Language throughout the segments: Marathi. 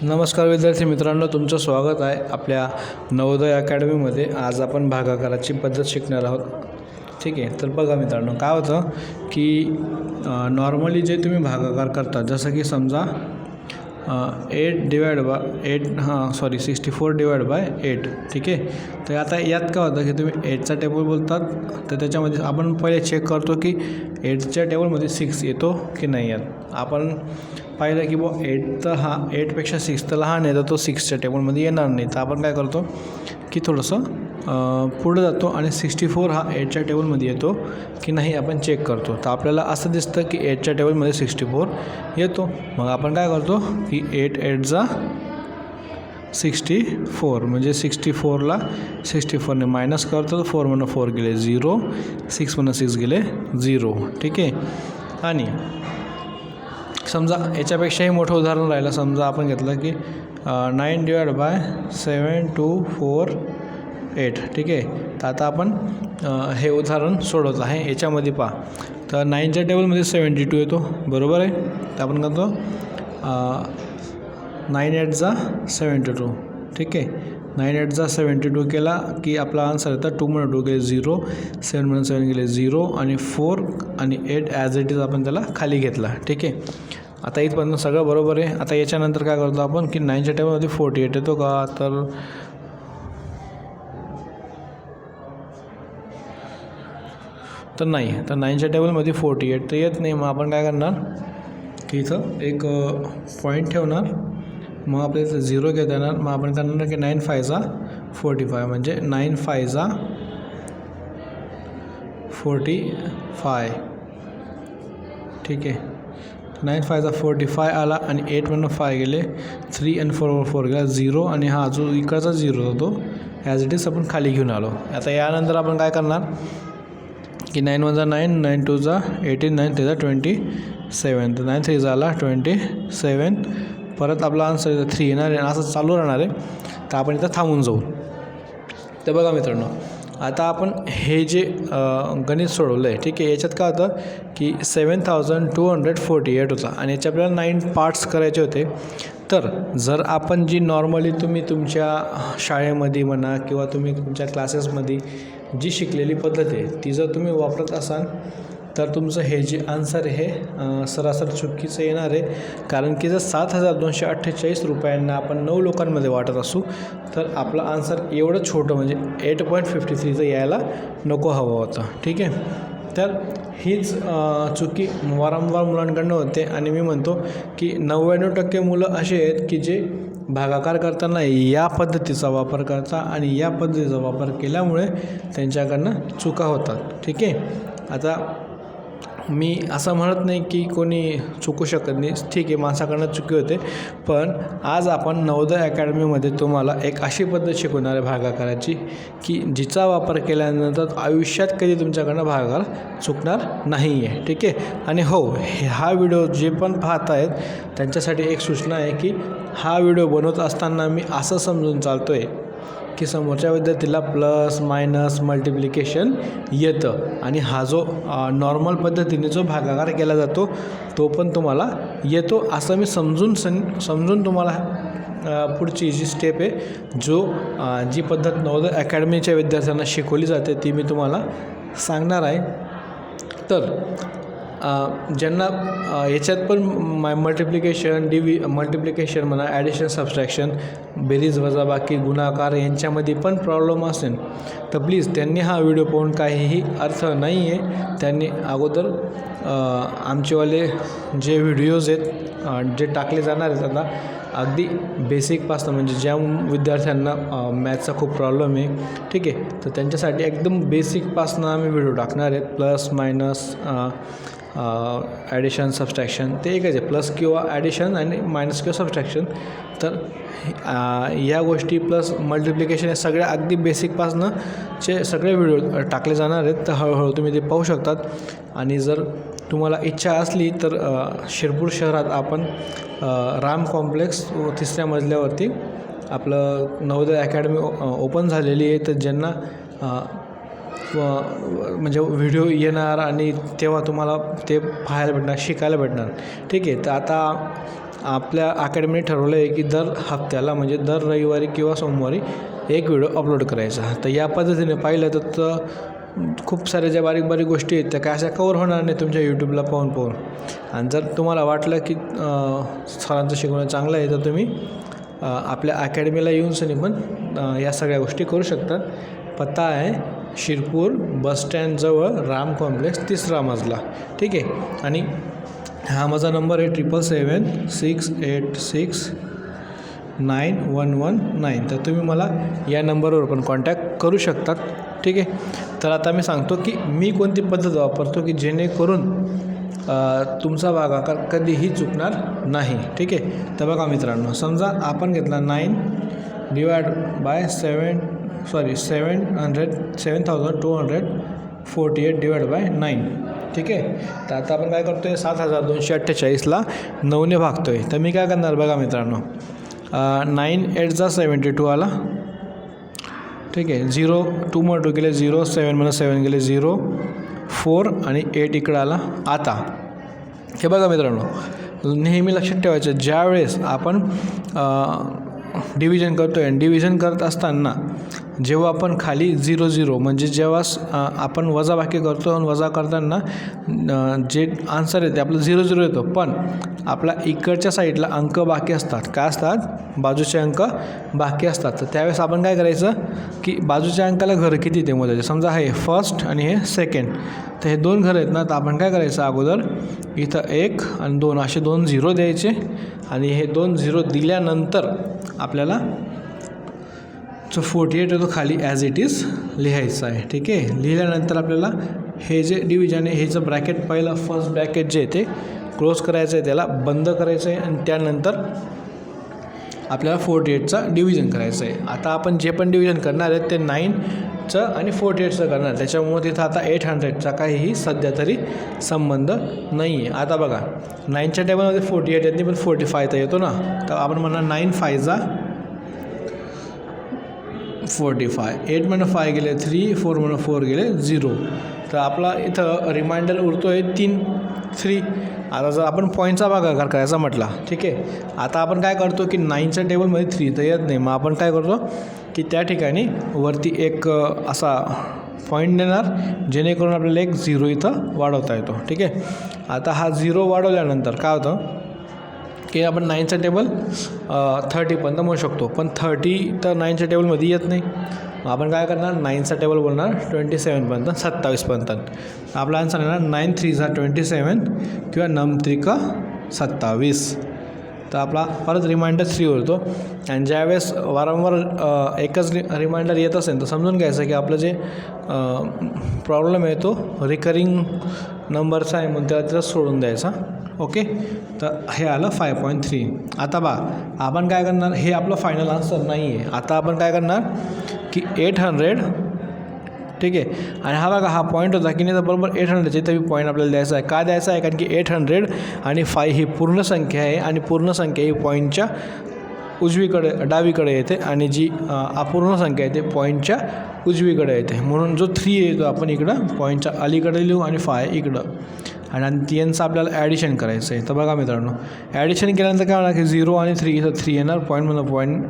नमस्कार विद्यार्थी मित्रांनो, तुमचं स्वागत आहे आपल्या नवोदय अकॅडमीमध्ये। आज आपण भागाकाराची पद्धत शिकणार आहोत। ठीक आहे, तर बघा मित्रांनो, काय होतं की नॉर्मली जे तुम्ही भागाकार करता, जसं की समजा 64 डिवाइड बाय 8। ठीक आहे, तर आता यात काय होतं की तुम्ही 8चा टेबल बोलतात, तर त्याच्यामध्ये आपण पहिले चेक करतो की 8च्या टेबलमध्ये 6 येतो की नाही येत। आपण पाहिलं की बुवा 8 तर 8पेक्षा 6 तर लहान आहे, तर तो 6च्या टेबलमध्ये येणार नाही। तर आपण काय करतो की थोडंसं पुढे जातो आणि 64 हा 8च्या टेबलमध्ये येतो की नाही आपण चेक करतो। तर आपल्याला असं दिसतं की 8च्या टेबलमध्ये 64 येतो। मग आपण काय करतो की 8 8 जा 64, म्हणजे 64ला 64ने मायनस करतो, 4 म्हणून 4 गेले 0, 6 म्हणून 6 गेले 0। ठीक आहे, आणि समजा याच्यापेक्षाही मोठं उदाहरण राहिलं। समजा आपण घेतलं की 9 डिवाइड बाय 7 2 4 8। ठीक आहे, तर आता आपण हे उदाहरण सोडवत आहे। याच्यामध्ये पहा, तर 9च्या टेबलमध्ये 72 येतो, बरोबर आहे। तर आपण करतो 9 8 जा 72। ठीक आहे, 9 8 जा 72 केला की आपला आन्सर येतं 2 म्हणून 2 गेले 0, 7 म्हणून 7 गेले 0, आणि 4 आणि 8 ॲज इट इज आपण त्याला खाली घेतला। ठीक आहे, आता इथपर्यंत सगळं बरोबर आहे। आता याच्यानंतर काय करतो आपण की 9च्या टेबलमध्ये 48 येतो का, तर नाही। तर 9च्या टेबलमध्ये 48 तर येत नाही। मग आपण काय करणार की इथं एक पॉईंट ठेवणार, मग आपल्या इथं 0 घेता येणार। मग आपण करणार की 9 5 जा 45, म्हणजे 9 5 जा 45। ठीक आहे, 9 5 जा 45 आला, आणि 8 म्हणून 5 गेले 3, आणि 4 4 गेला 0, आणि हा जो इकडचा 0 होतो ॲज इट इज आपण खाली घेऊन आलो। आता यानंतर आपण काय करणार की 9 1 जा 9, 9 2 जा 18, 9 3 जा 27, तर 9 3 झाला 27। परत आपला आन्सर इथं 3 येणार आहे, असं चालू राहणार आहे। तर आपण इथं थांबून जाऊ। तर बघा मित्रांनो, आता आपण हे जे गणित सोडवलं आहे, ठीक आहे, याच्यात काय होतं की 7248 होता, आणि याचे आपल्याला 9 पार्ट्स करायचे होते। तर जर आपण जी नॉर्मली तुम्ही तुमच्या शाळेमध्ये म्हणा किंवा तुम्ही तुमच्या क्लासेसमध्ये जी शिकलेली पद्धत आहे ती जर तुम्ही वापरत असाल, तर तुमचं हे जे आन्सर हे सरासर चुकीचं येणार आहे। कारण की जर 7248 रुपयांना आपण 9 लोकांमध्ये वाटत असू, तर आपलं आन्सर एवढं छोटं म्हणजे 8.53चं यायला नको हवं होतं। ठीक आहे, तर हीच चुकी वारंवार मुलांकडनं होते, आणि मी म्हणतो की 99% मुलं असे आहेत की जे भागाकार करताना या पद्धतीचा वापर करतात, आणि या पद्धतीचा वापर केल्यामुळे त्यांच्याकडनं चुका होतात। ठीक आहे, आता मी असं म्हणत नाही की कोणी चुकू शकत नाही, ठीक आहे, माणसाकडनं चुकी होते, पण आज आपण नवोदय अकॅडमीमध्ये तुम्हाला एक अशी पद्धत शिकवणार आहे भागाकाराची की जिचा वापर केल्यानंतर आयुष्यात कधी तुमच्याकडनं भागाकार चुकणार नाही आहे। ठीक आहे, आणि हो, हा व्हिडिओ जे पण पाहत आहेत त्यांच्यासाठी एक सूचना आहे की हा व्हिडिओ बनवत असताना मी असं समजून चालतो आहे की समोरच्या विद्यार्थीला प्लस मायनस मल्टिप्लिकेशन येतं, आणि हा जो नॉर्मल पद्धतीने जो भागाकार केला जातो तो पण तुम्हाला येतो, असं मी समजून तुम्हाला पुढची जी स्टेप आहे, जी पद्धत नवोदय अकॅडमीच्या विद्यार्थ्यांना शिकवली जाते ती मी तुम्हाला सांगणार आहे। तर ज्यांना याच्यात पण मल्टिप्लिकेशन म्हणा, ॲडिशन सबस्ट्रॅक्शन, बेरीज वजाबाकी, गुणाकार यांच्यामध्ये पण प्रॉब्लेम असेल, तर प्लीज त्यांनी हा व्हिडिओ पाहून काहीही अर्थ नाही आहे। त्यांनी अगोदर आमचेवाले जे व्हिडिओज आहेत जे टाकले जाणार आहेत आता अगदी बेसिकपासून, म्हणजे ज्या विद्यार्थ्यांना मॅथचा खूप प्रॉब्लेम आहे, ठीक आहे, तर त्यांच्यासाठी एकदम बेसिकपासून आम्ही व्हिडिओ टाकणार आहेत। प्लस मायनस, ॲडिशन सबस्ट्रॅक्शन ते एकच आहे, प्लस किंवा ॲडिशन आणि मायनस किंवा सबस्ट्रॅक्शन। तर या गोष्टी प्लस मल्टिप्लिकेशन या सगळ्या अगदी बेसिकपासनंचे सगळे व्हिडिओ टाकले जाणार आहेत, तर हळूहळू तुम्ही ते पाहू शकतात। आणि जर तुम्हाला इच्छा असली तर शिरपूर शहरात आपण राम कॉम्प्लेक्स 3ऱ्या मजल्यावरती आपलं नवोदय अकॅडमी ओपन झालेली आहे, तर ज्यांना म्हणजे व्हिडिओ येणार आणि तेव्हा तुम्हाला ते पाहायला भेटणार, शिकायला भेटणार। ठीक आहे, तर आता आपल्या अकॅडमीने ठरवलं आहे की दर हप्त्याला म्हणजे दर रविवारी किंवा सोमवारी एक व्हिडिओ अपलोड करायचा. तर या पद्धतीने पाहिलं तर खूप साऱ्या ज्या बारीक बारीक गोष्टी आहेत त्या काय अशा कवर होणार नाही तुमच्या यूट्यूबला पाहून. आणि जर तुम्हाला वाटलं की सरांचं शिकवणं चांगलं आहे तर तुम्ही आपल्या अकॅडमीला येऊनसनी पण या सगळ्या गोष्टी करू शकतात. पत्ता आहे शिरपूर बसस्टँडजवळ राम कॉम्प्लेक्स 3रा मजला. ठीक आहे. आणि हा माझा नंबर आहे 777-686-9119. तर तुम्ही मला या नंबरवर पण कॉन्टॅक्ट करू शकतात. ठीक आहे. तर आता मी सांगतो की मी कोणती पद्धत वापरतो की जेणेकरून तुमचा भागाकार कधीही चुकणार नाही. ठीक आहे. तर बघा मित्रांनो, समजा आपण घेतला 7,248/9. ठीक आहे. तर आता आपण काय करतो आहे 7,248ला 9ने भागतो आहे. तर मी काय करणार बघा मित्रांनो, 9 8 जा 72 आला. ठीक आहे. 0 2 मध्ये 2 गेले 0, 7 मध्ये 7 गेले 0, 4 आणि 8 इकडं आला. आता हे बघा मित्रांनो, नेहमी लक्षात ठेवायचं ज्यावेळेस आपण डिव्हिजन करतो आहे, डिव्हिजन करत असताना जेव्हा आपण खाली 0 0 म्हणजे जेव्हा आपण वजाबाकी करतो आणि वजा करताना जे आन्सर येते आपलं 0 0 येतो, पण आपल्या इकडच्या साईडला अंक बाकी असतात. काय असतात? बाजूचे अंक बाकी असतात. तर त्यावेळेस आपण काय करायचं की बाजूच्या अंकाला घर किती ते मोजायचे. समजा हे फर्स्ट आणि हे सेकंड, तर हे 2 घर आहेत ना. तर आपण काय करायचं, अगोदर इथं 1 आणि 2 असे 2 0 द्यायचे आणि हे 2 0 दिल्यानंतर आपल्याला जो 48 आहे तो खाली ॲज इट इज लिहायचा आहे. ठीक आहे. लिहिल्यानंतर आपल्याला हे जे डिव्हिजन आहे, हे जे ब्रॅकेट पहिलं फर्स्ट ब्रॅकेट जे आहे ते क्लोज करायचं आहे, त्याला बंद करायचं आहे आणि त्यानंतर आपल्याला 48चा डिव्हिजन करायचं आहे. आता आपण जे पण डिव्हिजन करणार आहे ते 9चं आणि 48चं करणार. त्याच्यामुळे तिथं आता 800चा काहीही सध्या तरी संबंध नाही आहे. आता बघा 9च्या टेबलमध्ये 48 येत नाही, पण 45 तर येतो ना. तर आपण म्हणणार 9 5 जा 45, 8 म्हणून 5 गेले 3, 4 म्हणून 4 गेले 0. तर आपला इथं रिमाइंडर उरतो आहे 3. आता जर आपण पॉईंटचा भागाकार करायचा म्हटला, ठीक आहे. आता आपण काय करतो की 9च्या टेबलमध्ये 3 तर येत नाही, मग आपण काय करतो की त्या ठिकाणी वरती एक असा पॉईंट देणार जेणेकरून आपल्याला एक 0 इथं वाढवता येतो. ठीक आहे. आता हा 0 वाढवल्यानंतर काय होतं की आपण 9चं टेबल 30 पर्यंत म्हणू शकतो, पण 30 तर 9च्या टेबलमध्ये येत नाही. आपण काय करणार, 9चा टेबल बोलणार 27 पर्यंत, 27 पर्यंत. आपला आन्सर येणार 9 3 जा 27 किंवा 9 3 का 27. तर आपला परत रिमाइंडर 3 होतो. आणि ज्यावेळेस वारंवार एकच रिमाइंडर येत असेल तर समजून घ्यायचं की आपलं जे प्रॉब्लेम आहे तो रिकरिंग नंबरचा आहे, म्हणून त्याला तिथं सोडून द्यायचा. ओके. तर हे आलं 5.3. आता आपण काय करणार, हे आपलं फायनल आन्सर नाही आहे. आता आपण काय करणार की 800, ठीक आहे. आणि हा बघा हा पॉईंट होता की नाही, तर बरोबर 800च्या इथं पॉईंट आपल्याला द्यायचा आहे. का द्यायचा आहे, कारण की 800 आणि 5 ही पूर्ण संख्या आहे आणि पूर्ण संख्या ही पॉईंटच्या उजवीकडे डावीकडे येते आणि जी अपूर्ण संख्या आहे ते पॉईंटच्या उजवीकडे येते. म्हणून जो 3 येतो आपण इकडं पॉईंटच्या अलीकडे लिहू आणि 5 इकडं. आणि यांचं आपल्याला ॲडिशन करायचं आहे. तर बघा मित्रांनो, ॲडिशन केल्यानंतर काय होणार की 0 आणि 3 इथं 3 येणार, पॉईंटमधून पॉईंट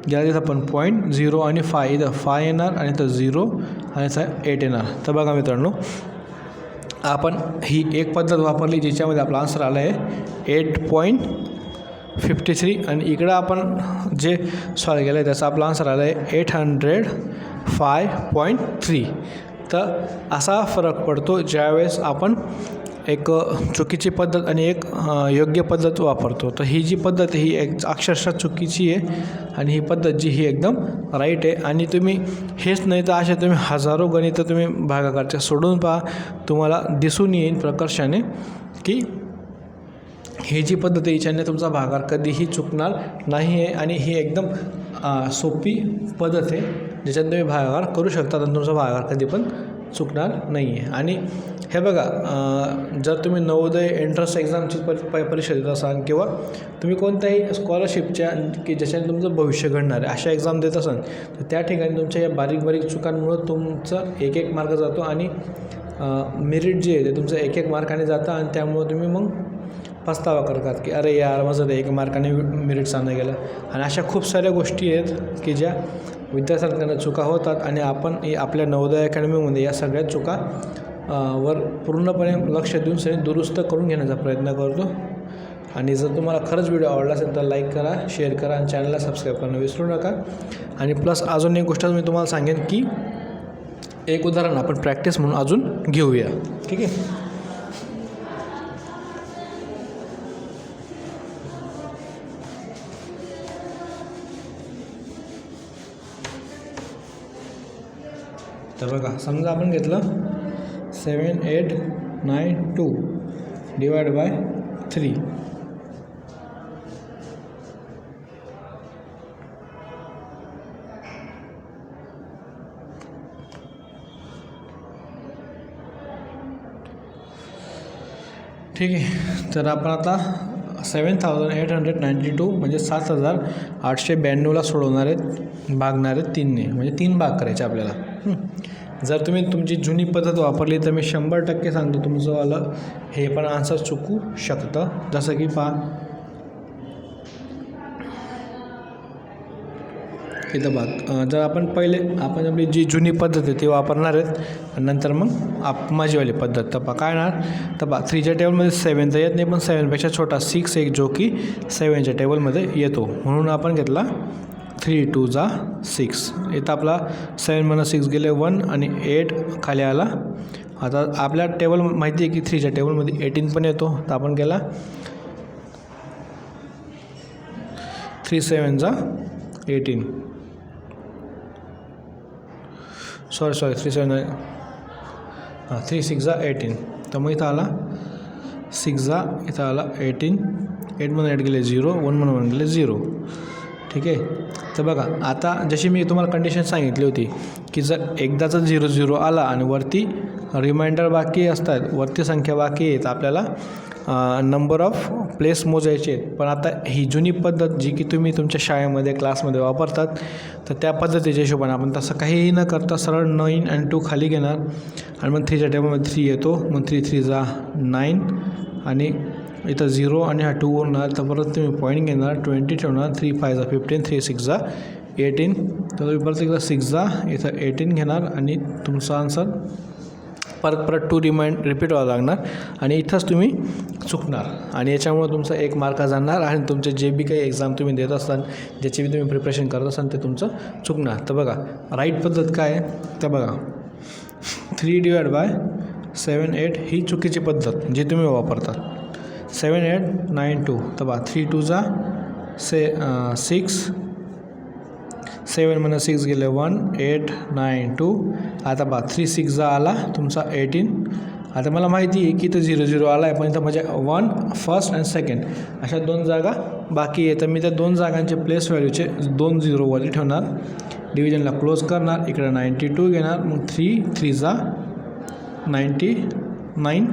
गेला तिथं पण पॉईंट 0 आणि 5 इथं 5 येणार आणि इथं 0 आणि इथं 8 येणार. तर बघा मित्रांनो, आपण ही एक पद्धत वापरली ज्याच्यामध्ये आपला आन्सर आला आहे 8.53 आणि इकडं आपण जे सॉल्व केलं आहे त्याचा आपला आन्सर आला आहे 805.3. तर असा फरक पडतो ज्यावेळेस आपण एक चुकीची पद्धत आणि एक योग्य पद्धत वापरतो. तर ही जी पद्धत ही एक अक्षरशः चुकीची आहे आणि ही पद्धत जी ही एकदम राईट आहे. आणि तुम्ही हेच नाही तर असे तुम्ही हजारो गणितं तुम्ही भागाकारच्या सोडून पहा, तुम्हाला दिसून येईल प्रकर्षाने की ही जी पद्धत आहे हिच्याने तुमचा भागाकार कधीही चुकणार नाही आहे. आणि ही एकदम सोपी पद्धत आहे ज्याच्यात तुम्ही भागाकार करू शकता आणि तुमचा भागाकार कधी पण चुकणार नाही आहे. आणि हे बघा, जर तुम्ही नवोदय एंट्रन्स एक्झामची परीक्षा देत असाल किंवा तुम्ही कोणत्याही स्कॉलरशिपच्या की ज्याच्याने तुमचं भविष्य घडणार आहे अशा एक्झाम देत असाल तर त्या ठिकाणी तुमच्या या बारीक बारीक चुकांमुळं तुमचं एक एक मार्क जातो आणि मेरिट जे आहे ते तुमचं एक एक मार्काने जातं आणि त्यामुळं तुम्ही मग पस्तावा करतात की अरे यार माझं ते 1 मार्काने मेरिट चांगलं गेलं. आणि अशा खूप साऱ्या गोष्टी आहेत की ज्या विद्यार्थ्यांकडून चुका होतात आणि आपण आपल्या नवोदय अकॅडमीमध्ये या सगळ्या चुका वर पूर्णपणे लक्ष देऊन सगळे दुरुस्त करून घेण्याचा प्रयत्न करतो. आणि जर तुम्हाला खरंच व्हिडिओ आवडला असेल तर लाईक करा, शेअर करा आणि चॅनलला सबस्क्राईब करणं विसरू नका. आणि प्लस अजून एक गोष्ट मी तुम्हाला सांगेन की एक उदाहरण आपण प्रॅक्टिस म्हणून अजून घेऊया. ठीक आहे. तर बघा, समजा आपण घेतलं 7892 डिवाइड बाय 3. ठीक आहे. तर आपण आता 7892 म्हणजे 7892ला सोडवणार आहेत, भागणार आहेत 3ने, म्हणजे 3 भाग करायचे आपल्याला. जर तुम्ही तुमची जुनी पद्धत वापरली तर मी 100% सांगतो तुमचंवालं हे पण आन्सर चुकू शकतं. जसं की पहा इथं बघ, जर आपण आपली जी जुनी पद्धत आहे ती वापरणार आहेत, नंतर मग माझीवाली पद्धत. तर काय येणार, तर 3च्या टेबलमध्ये 7 तर येत नाही, पण 7पेक्षा छोटा 6 एक जो की 7च्या टेबलमध्ये येतो, म्हणून आपण घेतला 3 2 जा 6. इथं आपला 7 6 गेले 1 आणि 8 खाली आला. आता आपल्या टेबल माहिती आहे की 3च्या टेबलमध्ये 18 पण येतो, तर आपण केला 3 7 जा 18. सॉरी 3 7 3 6 जा 18. तर मग इथं आला 6 जा, इथं आला 18. 8 गेले 0, 1 गेले 0. ठीक आहे. तर बघा, आता जशी मी तुम्हाला कंडिशन सांगितली होती की जर एकदाचा 0 0 आला आणि वरती रिमाइंडर बाकी असतात, वरती संख्या बाकी आहेत, आपल्याला नंबर ऑफ प्लेस मोजायचे आहेत. पण आता ही जुनी पद्धत जी की तुम्ही तुमच्या शाळेमध्ये क्लासमध्ये वापरतात, तर त्या पद्धतीच्या हिशोबाने आपण तसं काहीही न करता सरळ 9 आणि 2 खाली घेणार आणि मग 3च्या टेबलमध्ये 3 येतो, मग 3 3 जा 9 आणि इथं 0 आणि हा 2 होणार. तर परत तुम्ही पॉईंट घेणार, 20 ठेवणार, 3 5 जा 15, 3 6 जा 18. तर तुम्ही परत एकदा 6 जा इथं 18 घेणार आणि तुमचा आन्सर परत 2 रिपीट व्हावं लागणार आणि इथंच तुम्ही चुकणार आणि याच्यामुळे तुमचा 1 मार्क जाणार आणि तुमचे जे बी काही एक्झाम तुम्ही देत असाल, ज्याची बी तुम्ही प्रिपरेशन करत असाल, ते तुमचं चुकणार. तर बघा, राईट पद्धत काय आहे, तर बघा 3 डिवाइड बाय 7 8 ही चुकीची पद्धत जी तुम्ही वापरतात. 7892, तर बघा 3 2 जा 6, 7 6 गेले 1 8 9 2. आता बघा 3 6 जा आला तुमचा 18. आता मला माहिती आहे की इथं 0 0 आला आहे, पण इथं माझ्या 1 फर्स्ट आणि सेकंड अशा 2 जागा बाकी आहे. तर मी त्या 2 जागांचे प्लेस व्हॅल्यूचे 2 0 वरती ठेवणार, डिव्हिजनला क्लोज करणार, इकडे 92 घेणार, मग 3 3 जा 99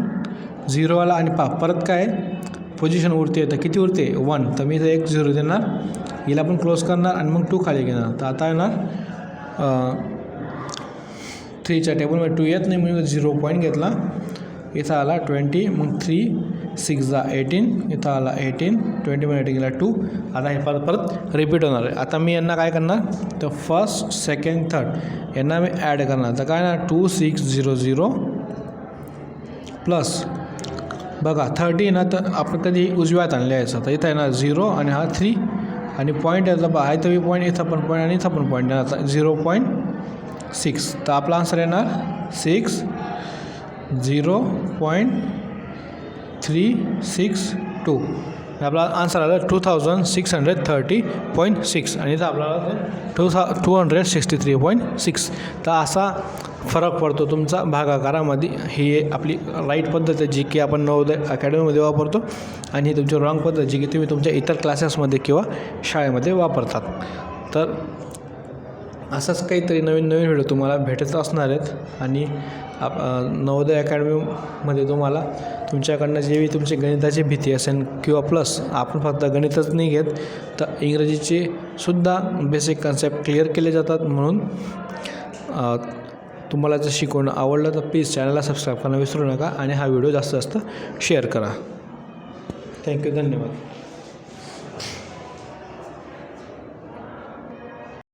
0 आला आणि परत काय पोझिशन उरते, तर किती उरते 1. तर मी इथं 1 0 देणार, हिला पण क्लोज करणार आणि मग 2 खाली घेणार. तर आता येणार 3च्या टेबलमध्ये 2 येत नाही, म्हणजे 0 पॉईंट घेतला, इथं आला 20, मग 3 6 जा 18, इथं आला 18, 20 गेला 2. आता हे परत रिपीट होणार आहे. आता मी यांना काय करणार, तर फर्स्ट सेकंड थर्ड यांना मी ॲड करणार. तर काय ना 2 6 0 0 प्लस बघा 30 ना, तर आपण कधी उजव्या हाताने लिहायचं. तर इथं येणार 0 आणि हा 3 आणि पॉईंट याचा बघा इथं बी पॉईंट, इथं पण पॉईंट आणि इथं पण पॉईंट येणार. आता 0.6. तर आपला आन्सर येणार 6 0.362. आपला आन्सर आला 2630.6 आणि इथं आपल्याला 263.6. तर असा फरक पडतो तुमचा भागाकारामध्ये. ही आपली राईट पद्धत आहे जी की आपण नवोदय अकॅडमीमध्ये वापरतो आणि ही तुमची रॉंग पद्धत जी की तुम्ही तुमच्या इतर क्लासेसमध्ये किंवा शाळेमध्ये वापरतात. तर असंच काहीतरी नवीन व्हिडिओ तुम्हाला भेटत असणार आहेत आणि नवोदय अकॅडमीमध्ये तुम्हाला तुमच्याकडनं जे तुमची गणिताची भीती असेल किंवा प्लस आपण फक्त गणितच नाही घेत, तर इंग्रजीचे सुद्धा बेसिक कन्सेप्ट क्लिअर केले जातात. म्हणून तुम्हाला जर शिकवणं आवडलं तर प्लीज चॅनलला सबस्क्राईब करणं विसरू नका आणि हा व्हिडिओ जास्तीत जास्त शेअर करा. थँक्यू, धन्यवाद.